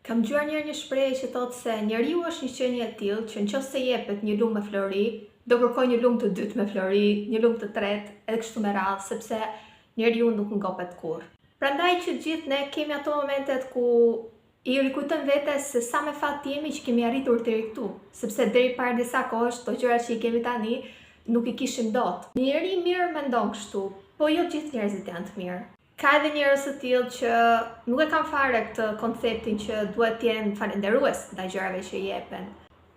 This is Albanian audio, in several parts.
Kam dëgjuar një shprehje që thotë se njeriu është një qenie e tillë që nëse jepet një lumë me flori, do kërkojë një lumë të dytë me flori, një lumë të tretë, edhe kështu me radhë, sepse njeriu nuk ngopet kurrë. Prandaj që gjithë ne kemi ato momentet ku i rikujtojmë vetes se sa me fat jemi që kemi arritur deri këtu, sepse deri para disa kohësh to gjërat që i kemi tani nuk i kishim dot. Një njeri mirë mendon kështu, po jo gjithë njerëzit janë të mirë. Ka edhe njerëz të tillë që nuk e kanë fare këtë konceptin që duhet të jenë falënderues ndaj gjërave që i jepen.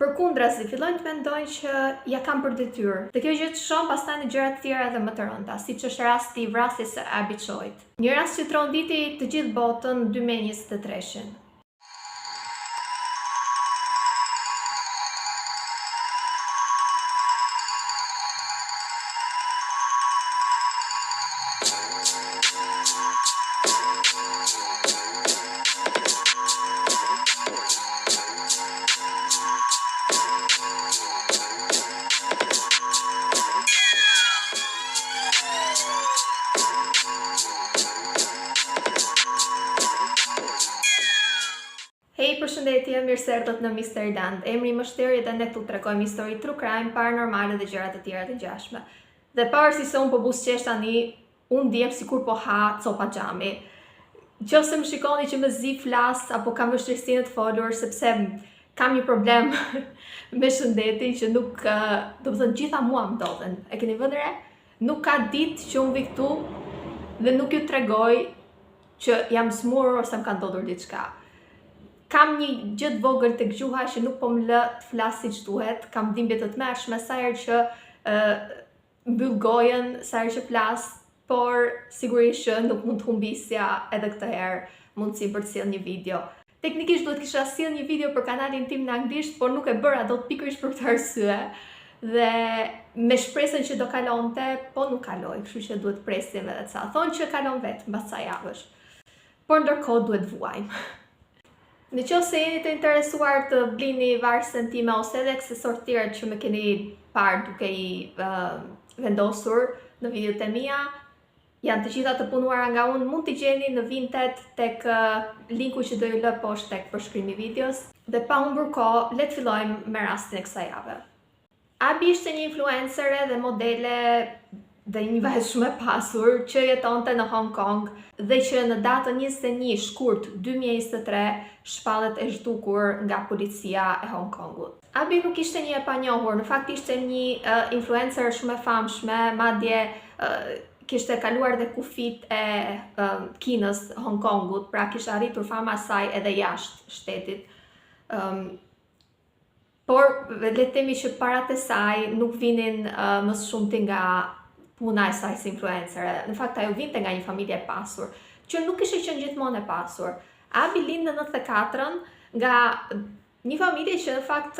Përkundrazi, fillojnë të mendojnë që ja kanë për detyrë. Dhe kjo gjë çon pastaj në gjëra të tjera edhe më të rënda, siç është rasti i vrasjes së Abby Choit. Një rast që tronditi të gjithë botën në 2023-shin. Hej, përshëndetje, mirë se erdhët në Mysteryland. Emri më shteri dhe ne këtu tregojmë histori true crime, paranormale dhe gjëra të tjera të ngjashme. Dhe pavarësisht se unë po buzëqesh tani, unë ndihem sikur po ha copa xhami. Nëse më shikoni që më zi flas apo kam vështirësinë të folur sepse kam një problem me shëndetin që nuk, do të thënë gjitha mua më ndodhen. E keni vënë re? Nuk ka ditë që unë vi këtu dhe nuk ju tregoj që jam smur ose më ka ndodhur diçka. Kam një gjë të vogël tek gjuha që nuk po më lë të flas siç duhet, kam dhimbje të tmerrshme sa herë që mbyll gojën, sa herë që flas, por sigurisht që nuk mund të humbisja edhe këtë herë mundësi për të sjellë një video. Teknikisht duhet kisha sjellë një video për kanalin tim në anglisht, por nuk e bëra dot pikërisht për këtë arsye. Dhe me shpresën që do kalonte, po nuk kaloi, kështu që duhet presim edhe ca. Thonë që kalon vetë mbas ca javësh. Por ndërkohë duhet vuajmë. Në qoftë se jeni të interesuar të blini varsën time ose edhe aksesorë tjerë që më keni parë duke i vendosur në videot e mia, janë të gjitha të punuara nga unë, mund t'i gjeni në Vinted tek linku që do ju lë poshtë tek përshkrimi i videos. Dhe pa humbur kohë, le të fillojmë me rastin e kësaj jave. Abby ishte një influencere dhe modele dhe një vajzë shumë e pasur që jetonte në Hong Kong dhe që në datën 21 shkurt 2023 shpallet e zhdukur nga policia e Hong Kongut. Abby nuk ishte një e panjohur, në fakt ishte një influencer shumë e famshme, madje kishte kaluar dhe kufit e Kinës, Hong Kongut, pra kishte arritur fama e saj edhe jashtë shtetit. Por le të themi që parat e saj nuk vinin më shumti nga puna e saj si influencer. Në fakt ajo vinte nga një familje e pasur, që nuk ishte qenë gjithmonë e pasur. Abby lindi në 94-ën nga një familje që në fakt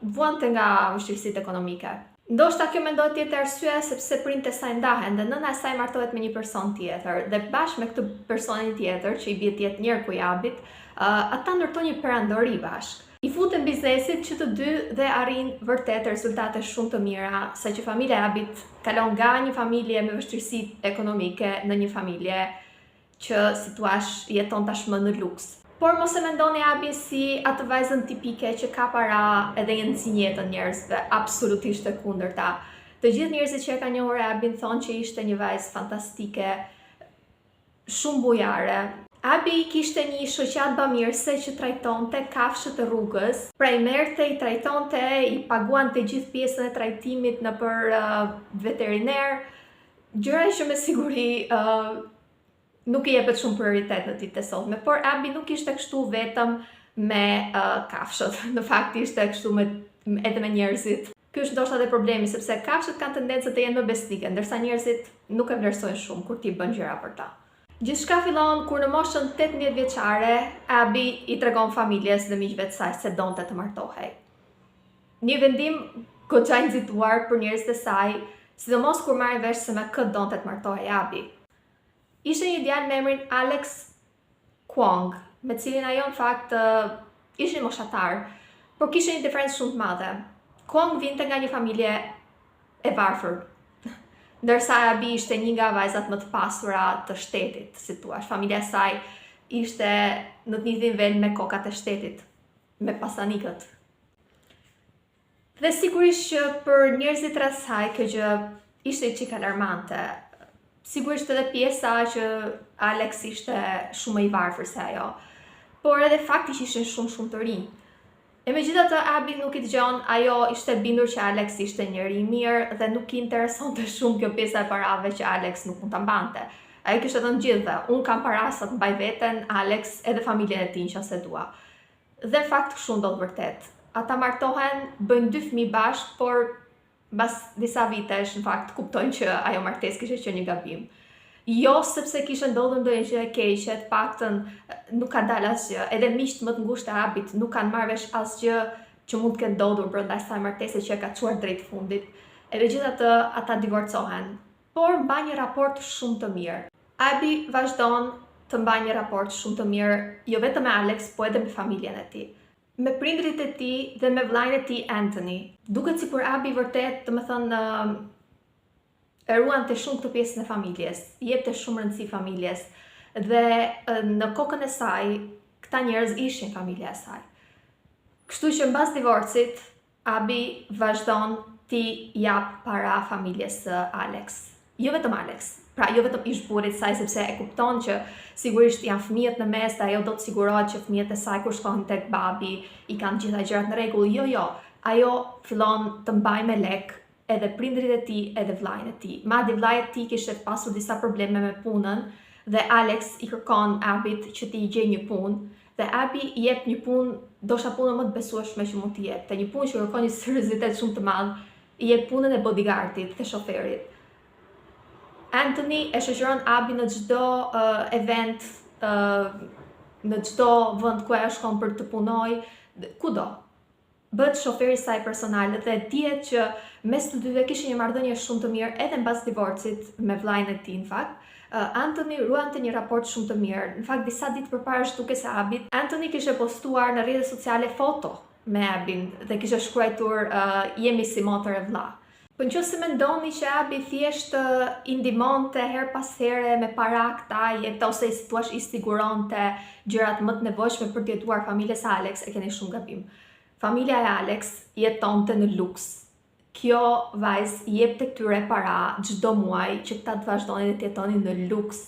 vuante nga vështirësitë ekonomike. Ndoshta kjo mendohet të jetë arsye sepse prindtë e saj ndahen dhe nëna e saj martohet me një person tjetër dhe bashkë me këtë personin tjetër që i bie të jetë njërku i Abbyt, ata ndërtojnë një perandori bashkë. I futen biznesit që të dy dhe arrin vërtet rezultate shumë të mira, saqë familja e Abbyt kalon nga një familje me vështirësi ekonomike në një familje që si thua jeton tashmë në luks. Por mos e mendoni Abby si atë vajzën tipike që ka para edhe një nxinj jetën njerëzve, absolutisht e kundërta. Të gjithë njerëzit që e kanë njohur Abbyn thonë që ishte një vajzë fantastike, shumë bujare. Abby kishte një shoqat bamirëse që trajtonte kafshët e rrugës, pra i merrte, i trajtonte, i paguante gjithë pjesën e trajtimit nëpër veteriner, gjëra që me siguri nuk i jepet shumë prioritet në ditët e sotme, por Abby nuk ishte kështu vetëm me kafshët, në fakt ishte kështu edhe me njerëzit. Ky është ndoshta edhe problemi, sepse kafshët kanë tendencë të jenë më besnike, ndërsa njerëzit nuk e vlerësojnë shumë kur ti bën gjëra për ta. Gjithçka fillon kur në moshën 18 vjeçare, Abby i tregon familjes dhe miqve të saj se donte të martohej. Një vendim goxha i nxituar për njerëzit e saj, sidomos kur marrin vesh se me kë donte të martohej Abby. Ishte një djalë me emrin Alex Kwong, me cilin ajo në fakt ishin moshatar, por kishte një diferencë shumë të madhe. Kwong vinte nga një familje e varfër, ndërsa Abby ishte një nga vajzat më të pasura të shtetit, si thua. Familja e saj ishte në të njëjtin nivel me kokat e shtetit, me pasanikët. Dhe sigurisht që për njerëzit rreth saj kjo gjë ishte çik alarmante. Sigurisht edhe pjesa që Alex ishte shumë i varfër se ajo, por edhe fakti që ishin shumë të rinj. E megjithatë Abby nuk i dëgjon, ajo ishte bindur që Alex ishte njëri i mirë dhe nuk i interesonte shumë kjo pjesa e parave që Alex nuk mund ta mbante. Ajo kishte thënë gjithë, unë kam para sa të mbaj veten, Alex edhe familjen e tij nëse dua. Dhe në fakt kështu ndodh vërtet. Ata martohen, bëjnë 2 fëmijë bashkë, por mbas disa vitesh në fakt kuptojnë që ajo martesë kishte qenë një gabim. Jo sepse kishte ndodhur ndonjë gjë e keqe, të paktën nuk ka dalë asgjë. Edhe miqtë më të ngushtë e Abbyt nuk kanë marrë vesh asgjë që mund të ketë ndodhur brenda asaj martese që e ka çuar drejt fundit. E megjithatë ata divorcohen, por mbajnë një raport shumë të mirë. Abby vazhdon të mbajë një raport shumë të mirë, jo vetëm me Alex, po edhe me familjen e tij. Me prindrit e tij dhe me vllajën e tij Anthony. Duket sikur Abby vërtet, domethënë, e ruante shumë këtë pjesën e familjes, i jepte shumë rëndësi familjes dhe në kokën e saj këta njerëz ishin familja e saj. Kështu që mbas divorcit Abby vazhdon t'i jap para familjes së Alex. Jo vetëm Alex, pra jo vetëm ish burrit saj sepse e kupton që sigurisht janë fëmijët në mes dhe ajo do të sigurohet që fëmijët e saj kur shkohen tek babi i kanë gjitha gjërat në rregull. Jo, ajo fillon të mbajë me lek edhe prindrit e tij, edhe vllajën e tij. Madje vllai i tij kishte pasur disa probleme me punën dhe Alex i kërkon Abbyt që t'i gjejë një punë dhe Abby i jep një punë, ndoshta punën më të besueshme që mund t'i jepte, një punë që kërkon një seriozitet shumë të madh, i jep punën e bodyguardit, të shoferit. Anthony e shoqëron Abby në çdo event, në çdo vend ku ajo shkon për të punojë, kudo. Bëhet shoferi i saj personal dhe dihet që mes të dyve kishin një marrëdhënie shumë të mirë edhe mbas divorcit me vllajën e tij në fakt. Anthony ruante një raport shumë të mirë. Në fakt disa ditë përpara shtukjes së Abbyt, Anthony kishte postuar në rrjetet sociale foto me Abbyn dhe kishte shkruar jemi si motër e vlla. Po nëse mendoni që Abby thjesht i ndihmonte her pas here me para këta jepte ose si thua i siguronte gjërat më të nevojshme për të jetuar familjes së Alex, e keni shumë gabim. Familja e Alex jetonte në luks. Kjo vajzë i jepte këtyre para çdo muaj që këta të vazhdonin të jetonin në luks.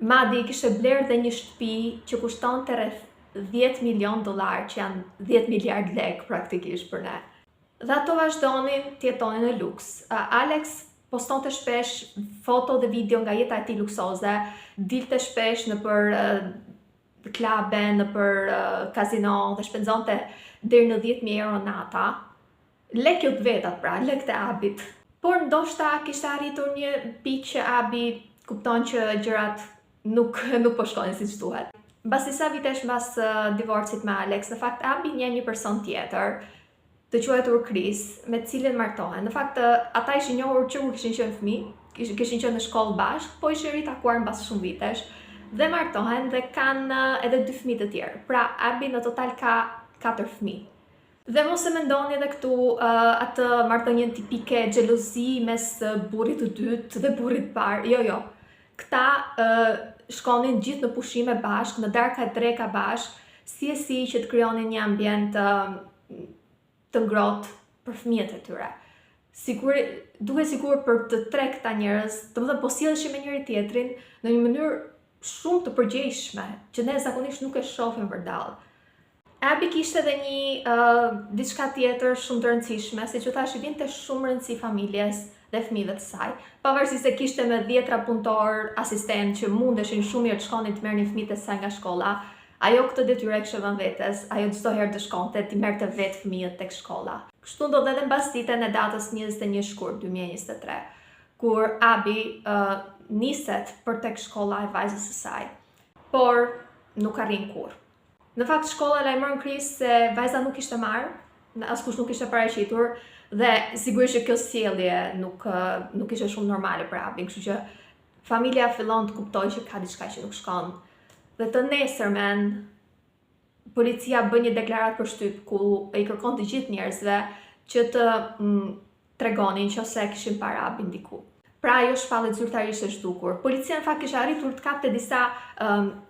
Madje kishte blerë dhe një shtëpi që kushtonte rreth $10 milion, që janë 10 miliard lekë praktikisht për ne. Dhe ato vazhdonin të jetonin në luks. Alex postonte shpesh foto dhe video nga jeta e tij luksoze, dilte shpesh në për klabe, në për kazino dhe shpenzonte deri në 10.000 euro nata. Lekët vetat pra, lekët e Abbyt. Por ndoshta kishte arritur një pikë që Abby kupton që gjërat nuk po shkonin siç duhet. Mbas disa vitesh mbas divorcit me Alex, në fakt Abby njeh një person tjetër, të quajtur Chris, me të cilin martohen. Në fakt ata ishin njohur që kur kishin qenë fëmijë, kishin qenë në shkollë bashkë, po ishin ritakuar mbas shumë vitesh dhe martohen dhe kanë edhe 2 fëmijë të tjerë. Pra Abby në total ka 4 fëmijë. Dhe mos e mendoni edhe këtu atë marrëdhënien tipike xhelozi mes burrit të dytë dhe burrit të parë. Jo. Këta shkonin gjithë në pushime bashkë, në darka e dreka bashkë, si që të krijonin një ambient të ngrohtë për fëmijët e tyre. Duke sigur për të 3 këta njerëz, domethënë po silleshin me njëri tjetrin në një mënyrë shumë të përgjegjshme, që ne zakonisht nuk e shohim përdallë. Abby kishte edhe një diçka tjetër shumë të rëndësishme, siç u thash, i vinte shumë rëndësi familjes dhe fëmijëve të saj. Pavarësisht se kishte me 10 punëtor, asistent që mundeshin shumë mirë të shkonin të merrnin fëmijët e saj nga shkolla, ajo këtë detyrë e kishte vënë vetes, ajo çdo herë të shkonte të merrte vetë fëmijët tek shkolla. Kështu ndodhi edhe mbas ditën e datës 21 shkurt 2023, kur Abby niset për tek shkolla e vajzës së saj, por nuk arrin kurrë. Në fakt shkolla lajmëron Chris se vajza nuk ishte marrë, askush nuk ishte paraqitur dhe sigurisht që kjo sjellje nuk ishte shumë normale për Abby, kështu që familja fillon të kuptojë që ka diçka që nuk shkon. Dhe të nesërmen policia bën një deklaratë për shtyp ku i kërkon të gjithë njerëzve që të tregonin nëse kishin para Abby ndiku. pra ajo shpallet zyrtarisht e zhdukur. Policia në fakt kishte arritur të kapte disa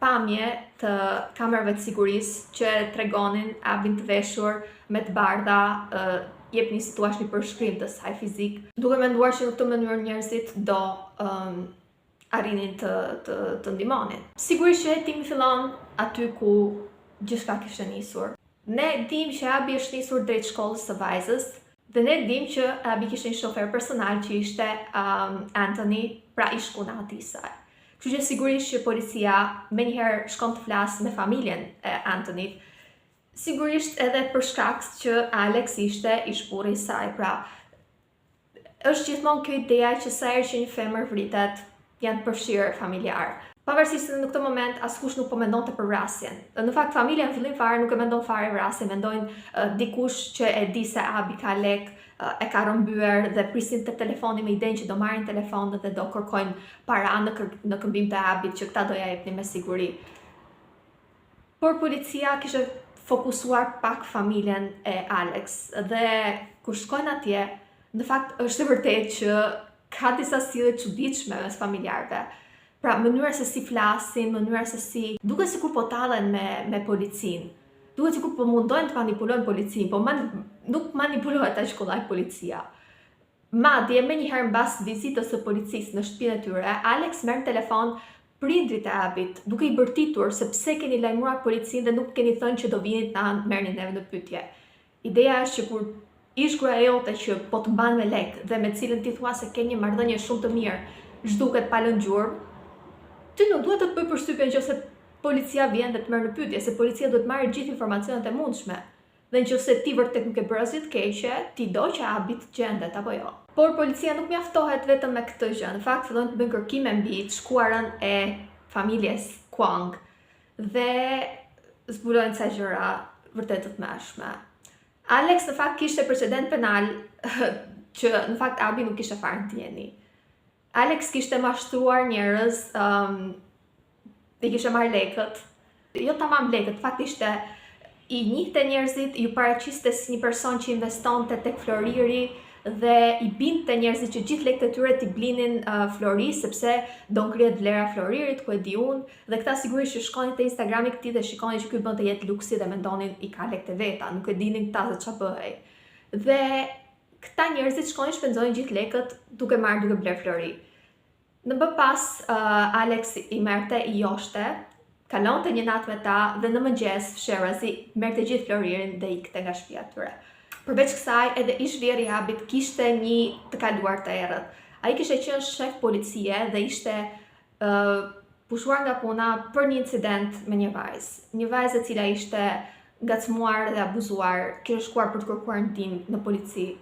pamje të kamerave të sigurisë që tregonin Abin të veshur me të bardha, jep një situash një përshkrim të saj fizik, duke menduar që në këtë mënyrë njerëzit do arrinin të ndihmonin. Sigurisht që hetimi fillon aty ku gjithçka kishte nisur. Ne dim që Abi është nisur drejt shkollës së vajzës, dhe ne dim që Abi kishte një shofer personal që ishte Anthony, pra ish punati i saj. Kështu që sigurisht që policia menjëherë shkon të flasë me familjen e Anthonyt, sigurisht edhe për shkak që Alex ishte ish burri i saj, pra është gjithmonë kjo ideja që sa herë që një femër vritet, janë të përfshirë familjar. Pavarësisht se në këtë moment askush nuk po mendonte për vrasjen. Në fakt familja në fillim fare nuk e mendon fare vrasjen, mendojnë dikush që e di se Abi ka lek, e ka rëmbyer dhe prisin te telefoni me idenë që do marrin telefonin dhe do kërkojnë para në këmbim të Abit, që këta do ja jepnin me siguri. Por policia kishte fokusuar pak familjen e Alex dhe kur shkojnë atje, në fakt është e vërtetë që ka disa sjellje çuditshme mes familjarëve. Pra, mënyra se si flasin, mënyra se si duket sikur po tallen me policinë. Duket sikur po mundojnë të manipulojnë policinë, po nuk manipulohet aq kollaj policia. Madje menjëherë mbas vizitës së policisë në shtëpinë e tyre, Alex merr telefon prindrit e Abit, duke i bërtitur se pse keni lajmëruar policinë dhe nuk keni thënë që do vini ta merrni neve në pyetje. Ideja është që kur ish gruaja jote që po të mban me lek dhe me cilën ti thua se ke një marrëdhënie shumë të mirë, zhduket pa lënë gjurmë, ti nuk duhet të të bëj përshtypjen nëse policia vjen dhe të merr në pyetje, se policia duhet marrë gjithë informacionet e mundshme. Dhe nëse ti vërtet nuk e bërë asgjë të keqe, ti do që Abi të gjendet apo jo. Por policia nuk mjaftohet vetëm me këtë gjë. Në fakt fillojnë të bëjnë kërkime mbi të shkuarën e familjes Kwang dhe zbulojnë ca gjëra vërtet të tmerrshme. Alex në fakt kishte precedent penal që në fakt Abi nuk kishte fare ndjenjë. Alex kishte mashtruar njerëz, i kishte marrë lekët, jo tamam lekët, fakt ishte i njihte njerëzit, ju paraqiste si një person që investonte tek floriri dhe i binte njerëzit që gjithë lekët e tyre t'i blinin flori, sepse do ngrihet vlera floririt, ku e di unë, dhe këta sigurisht që shkonin te Instagrami i këtij dhe shikonin që ky bënte jetë luksi dhe mendonin i ka lekët e veta, nuk e dinin këta se ç'a bëhej. Dhe këta njerëzit shkonin shpenzonin gjithë lekët duke bler flori. Në bë pas, Alex i merrte i joshte, kalonte një natë me ta dhe në mëngjes fsherazi merrte gjithë floririn dhe ikte nga shtëpia e tyre. Përveç kësaj, edhe ish vjerri i Abit kishte një të kaluar të errët. Ai kishte qenë shef policie dhe ishte pushuar nga puna për një incident me një vajzë. Një vajzë e cila ishte ngacmuar dhe abuzuar, kishte shkuar për të kërkuar ndihmë në polici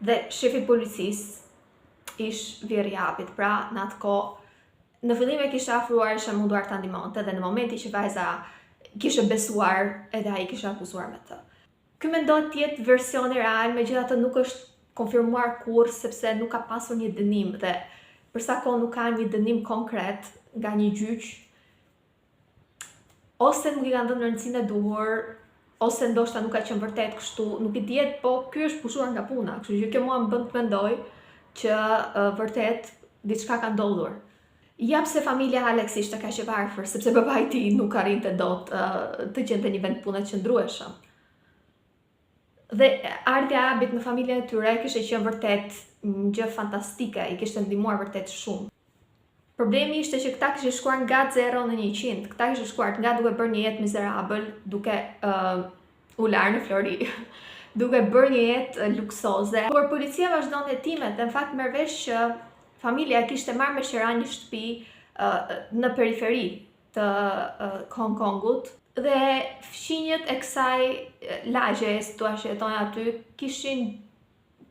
dhe shefi i policisë ish vjerri i Abit, pra në atë kohë, në fillim e kishte afruar, ishte munduar ta ndihmonte dhe në momentin që vajza kishte besuar, edhe ai kishte abuzuar me të. Ky mendohet të jetë versioni real, megjithatë nuk është konfirmuar kurrë sepse nuk ka pasur një dënim dhe për sa kohë nuk ka një dënim konkret nga një gjyq, ose nuk i kanë dhënë rëndësinë e duhur, ose ndoshta nuk ka qenë vërtet kështu, nuk i dihet, po ky është pushuar nga puna, kështu që kjo mua më bën të mendoj që vërtet diçka ka ndodhur. Ja pse familja Alex ishte kaq e varfër, sepse babai i tij nuk arrinte dot të gjente një vend pune të qëndrueshëm. Dhe ardha e Abit në familjen e tyre kishte qenë vërtet një gjë fantastike, i kishte ndihmuar vërtet shumë. Problemi ishte që këta kishin shkuar nga 0 në 100, këta kishin shkuar nga duke bërë një jetë mizerabël, duke u larë në flori, duke bërë një jetë luksoze. Por policia vazhdon hetimet dhe në fakt merr vesh që familja kishte marrë me qira një shtëpi në periferi të Hong Kongut dhe fqinjët e kësaj lagje, si thua që jetojnë aty, kishin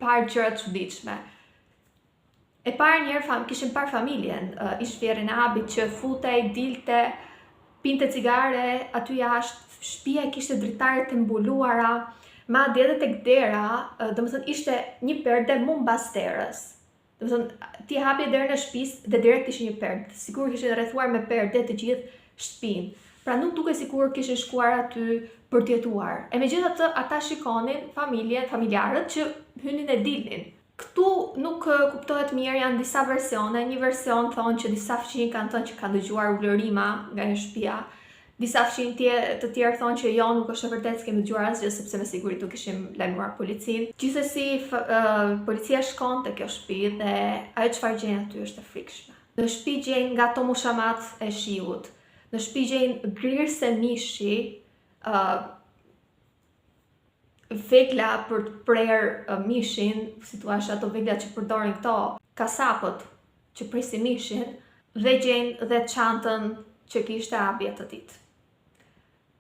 parë gjëra të çuditshme. E parë njerë kishin parë familjen, ish vjerrin e Abit që futej, dilte, pinte cigare aty jashtë, shtëpia kishte dritare të mbuluara, madje edhe tek dera, domethënë ishte një perde mbas derës. Domethënë ti hapje derën e shtëpisë dhe direkt ishte një perdë. Sigur kishin rrethuar me perde të gjithë shtëpinë. Pra nuk duket sikur kishin shkuar aty për të jetuar. E megjithatë ata shikonin familjarët që hynin e dilnin. Këtu nuk kuptohet mirë, janë disa versione. Një version thonë që disa fëmijë kanë thënë që kanë dëgjuar ulërima nga një shtëpia. Disa fëmijë të tjerë thonë që jo, nuk është e vërtetë, s'kemi dëgjuar asgjë sepse me siguri do kishim lajmëruar policinë. Gjithsesi, policia shkon te kjo shtëpi dhe ajo çfarë gjen aty është e frikshme. Në shtëpi gjen nga ato mushamat e shiut. Në shtëpi gjen grirse mishi, vegla për të prerë mishin, si thua ato vegla që përdorin këto kasapët që presin mishin, dhe gjejnë dhe çantën që kishte Abi atë ditë.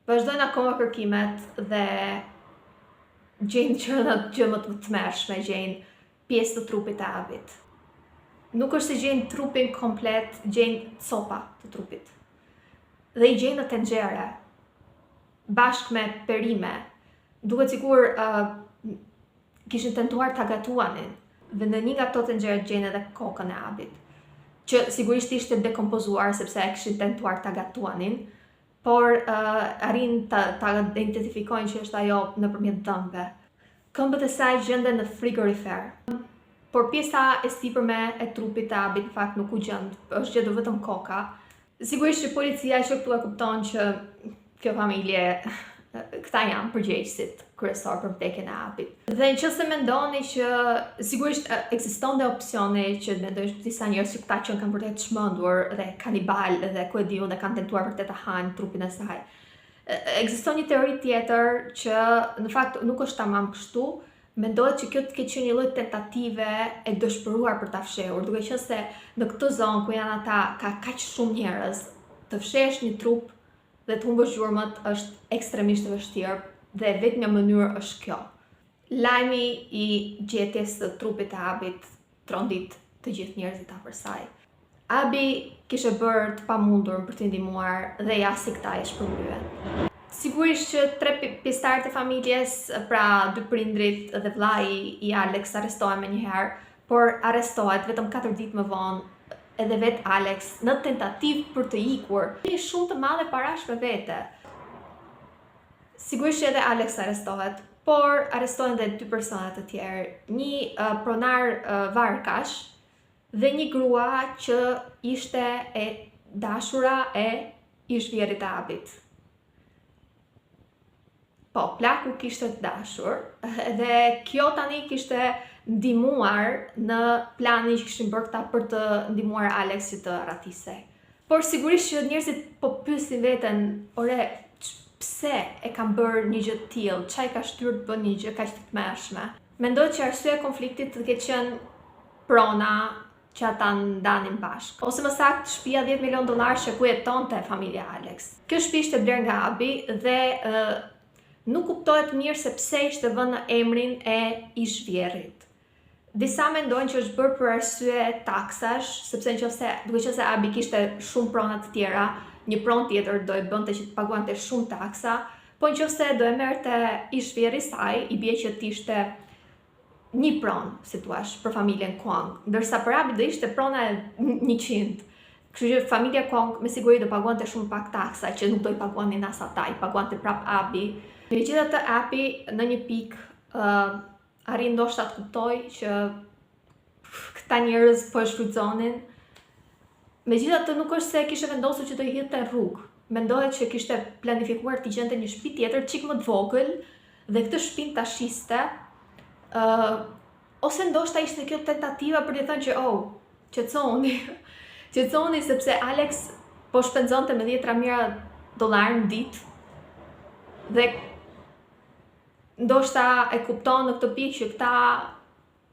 Vazhdojnë akoma kërkimet dhe gjejnë gjë më të tmerrshme, gjejnë pjesë të trupit të Abit. Nuk është se gjejnë trupin komplet, gjejnë copa të trupit. Dhe i gjejnë në tenxhere, bashkë me perime. Duket sikur kishin tentuar ta gatuanin, dhe në një nga ato tenxhere gjejnë edhe kokën e Abit, që sigurisht ishte dekompozuar sepse e kishin tentuar ta gatuanin, por arrin ta identifikojnë që është ajo nëpërmjet dhëmbëve. Këmbët e saj gjenden në frigorifer, por pjesa e sipërme e trupit të Abit në fakt nuk u gjend, është gjetur vetëm koka. Sigurisht që policia që këtu e kupton që kjo familje, këta janë përgjegjësit kryesor për vdekjen e Abit. Dhe nëse mendoni që sigurisht ekziston dhe opsioni që mendojnë disa njerëz që këta që kanë vërtet çmendur dhe kanibal dhe ku e diu dhe kanë tentuar vërtet ta hajnë trupin e saj. Ekziston një teori tjetër që në fakt nuk është tamam kështu. Mendohet që kjo të ketë qenë një lloj tentative e dëshpëruar për ta fshehur, duke qenë se në këtë zonë ku janë ata ka kaq shumë njerëz, të fshesh një trup dhe të humbësh gjurmët është ekstremisht e vështirë dhe vetmja mënyrë është kjo. Lajmi i gjetjes së trupit të Abit trondit të gjithë njerëzit afër saj. Abi kishte bërë të pamundur për t'i ndihmuar dhe ja si këta e shpërblyen. Sigurisht që 3 pjesëtarët e familjes, pra 2 prindrit dhe vllai i Alex arrestohen menjëherë, por arrestohet vetëm 4 ditë më vonë edhe vet Alex në tentativë për të ikur. Një shumë të madhe parash me vete. Sigurisht që edhe Alex arrestohet, por arrestohen edhe 2 persona të tjerë, një pronar varkash dhe një grua që ishte e dashura e ish-vjerit e Abit. Po, plaku kishte të dashur dhe kjo tani kishte ndihmuar në planin që kishin bërë këta për të ndihmuar Alexit të arratise. Por sigurisht që njerëzit po pyesin veten, ore, pse e kanë bërë një gjë të tillë? Çfarë ka shtyrë të bënë një gjë kaq të tmerrshme? Mendohet që arsyeja e konfliktit të ketë qenë prona që ata ndanin bashkë. Ose më saktë, shtëpia $10 milion që ku jetonte familja Alex. Kjo shtëpi ishte bler nga Abi dhe nuk kuptohet mirë se pse ishte vënë në emrin e ish-vjerrit. Disa mendojnë që është bërë për arsye taksash, sepse duke qenë se Abi kishte shumë prona të tjera, një pronë tjetër do e bënte që të paguante shumë taksa, po nëse do e merrte ish-vjerri saj, i bie që të ishte një pronë, si thua, për familjen Kwong, ndërsa për Abi do ishte prona e 100. Kështu që familja Kwong me siguri do paguante shumë pak taksa, që nuk do i paguanin as ata, i paguante prap Abi. Megjithatë Abi në një pikë arrin ndoshta të kuptoj që këta njerëz po e shfrytëzonin. Megjithatë nuk është se kishte vendosur që do i hidhte rrugë. Mendohet që kishte planifikuar të gjente një shtëpi tjetër çik më të vogël dhe këtë shtëpi ta shiste. Ose ndoshta ishte kjo tentativa për të thënë që qetësoni sepse Alex po shpenzonte me $10,000 në ditë dhe ndoshta e kupton në këtë pikë që këta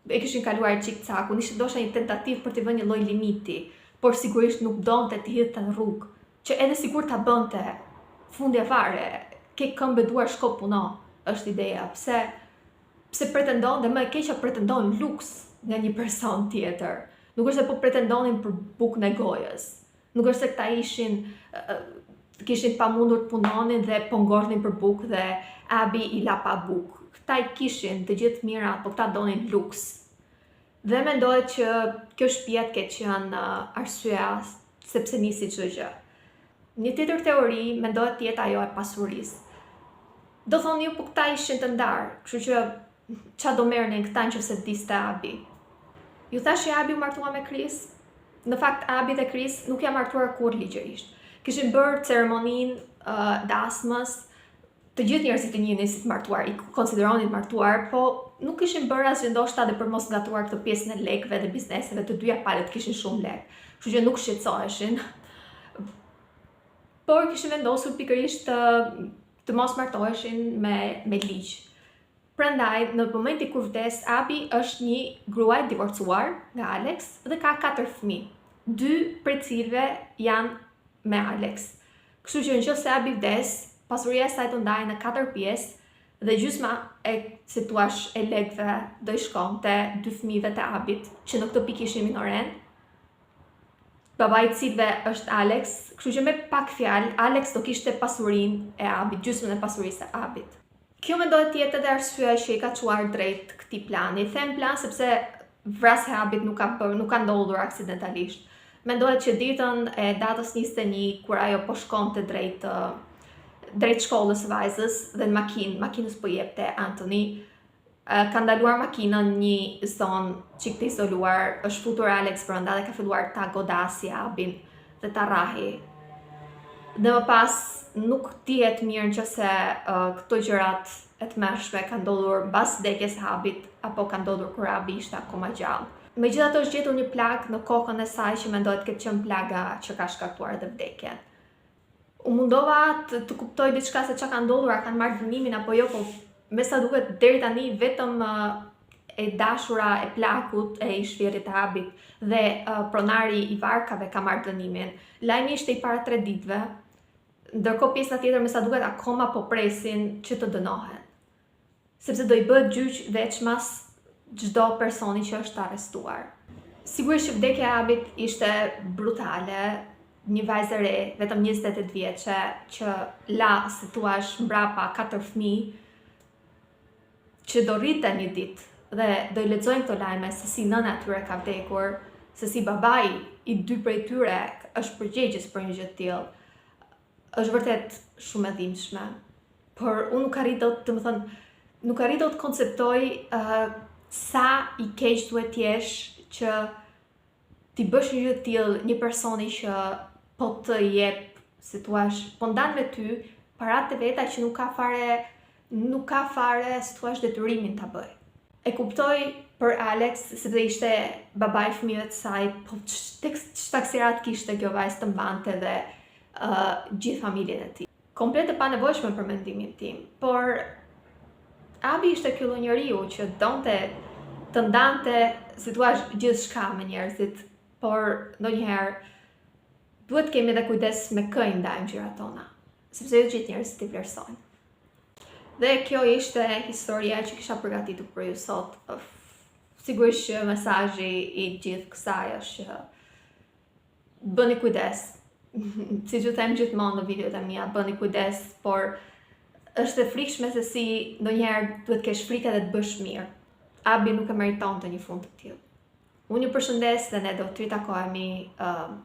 e kishin kaluar çik cakun, ishte ndoshta një tentativë për të vënë një lloj limiti, por sigurisht nuk donte të hidhte në rrugë, që edhe sigur ta bënte, fundja fare, ke këmbë duar shko puno, është ideja. Pse pretendon dhe më e keqja pretendon luks nga një person tjetër. Nuk është se po pretendonin për bukën e gojës. Nuk është se këta kishin pamundur të punonin dhe po ngordhnin për bukë dhe Abi i la pa bukë. Këta i kishin të gjithë mirat, po këta donin luks. Dhe mendohet që kjo shtëpia të ketë qenë arsyeja sepse nisi çdo gjë. Një tjetër teori mendohet të jetë ajo e pasurisë. Do thoni ju, po këta ishin të ndarë, kështu që çfarë do merrnin këta nëse diste Abi? Ju thash që Abi u martua me Chris. Në fakt, Abi dhe Chris nuk janë martuar kur ligjërisht. Kishin bërë ceremoninë dasmës, të gjithë njerëzit e njihnin si të martuar, i konsideronin martuar, po nuk kishin bërë asgjë ndoshta dhe për mos gatuar këtë pjesën e lekëve dhe bizneseve, të dyja palët kishin shumë lekë, kështu që nuk shqetësoheshin. Por kishin vendosur pikërisht të mos martoheshin me ligj. Prandaj, në momentin kur vdes, Abi është një gruaj divorcuar nga Alex dhe ka 4 fëmijë, 2 prej cilëve janë me Alex. Kështu që nëse Abi vdes, pasuria e saj do ndahet në 4 pjesë dhe gjysma e e lekëve do i shkonte 2 fëmijëve të Abit, që në këtë pikë ishin minoren. Babai i cilëve është Alex, kështu që me pak fjalë, Alex do kishte pasurinë e Abit, gjysmën e pasurisë së Abit. Kjo mendohet të jetë edhe arsyeja që i ka çuar drejt këtij plani. Them plan sepse vrasja e Abit nuk ka ndodhur aksidentalisht. Mendohet që ditën e datës 21, kur ajo po shkonte drejt shkollës së vajzës dhe në makinës po jepte Anthony, ka ndaluar makinën një zonë çik të izoluar, është futur Alex brenda dhe ka filluar ta godasi Abin dhe ta rrahi. Dhe më pas nuk dihet mirë nëse këto gjërat e tmerrshme kanë ndodhur mbas vdekjes së Abit apo kanë ndodhur kur Abi ishte akoma gjallë. Megjithatë është gjetur një plagë në kokën e saj që mendohet të ketë qenë plaga që ka shkaktuar dhe vdekjen. U mundova të kuptoj diçka se çka ka ndodhur, a kanë marrë dënimin apo jo, po me sa duket deri tani vetëm e dashura e plakut e ish-fjerit të Abit dhe pronari i varkave ka marrë dënimin. Lajmi ishte i para 3 ditëve, ndërkohë pjesa tjetër me sa duket akoma po presin që të dënohen. Sepse do i bëhet gjyq veçmas çdo personi që është arrestuar. Sigurisht që vdekja e Abit ishte brutale, një vajzë e re, vetëm 28 vjeçe, që la, si thua, mbrapa 4 fëmijë, që do rriten një ditë dhe do i lexojnë këto lajme se si nëna e tyre ka vdekur, se si babai i 2 prej tyre është përgjegjës për një gjë të tillë. Është vërtet shumë e dhimbshme, por unë nuk arrit dot të konceptoj sa i keq duhet t'jesh që t'i bësh një gjë të tillë një personi që po të jep, si thua, po ndan me ty paratë e veta që nuk ka fare, si thua, detyrimin ta bëj. E kuptoj për Alex, sepse ishte babai i fëmijëve të saj, po ç'taksirat kishte kjo vajzë të mbante dhe gjithë familjen e tij. Komplet e panevojshme për mendimin tim, por Abi ishte ky lloj njeriu që donte të ndante, si thua, gjithçka me njerëzit, por ndonjëherë duhet kemi edhe kujdes me kë i ndajmë gjërat tona, sepse jo gjithë njerëzit i vlerësojnë. Dhe kjo ishte historia që kisha përgatitur për ju sot. Sigurisht që mesazhi i gjithë kësaj është që bëni kujdes. Si që them gjithmonë në videot e mia, bëni kujdes, por është e frikshme se si ndonjëherë duhet kesh frikë edhe të bësh mirë. Abi nuk e meritonte një fund të tillë. Unë ju përshëndes dhe ne do të ritakohemi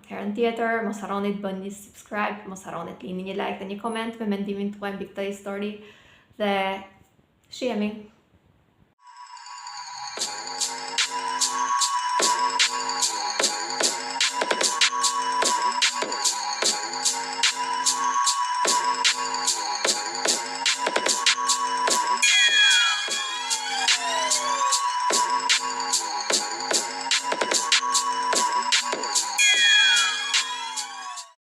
herën tjetër. Mos harroni të bëni një subscribe, mos harroni të lini një like dhe një koment me mendimin tuaj mbi këtë histori dhe shihemi.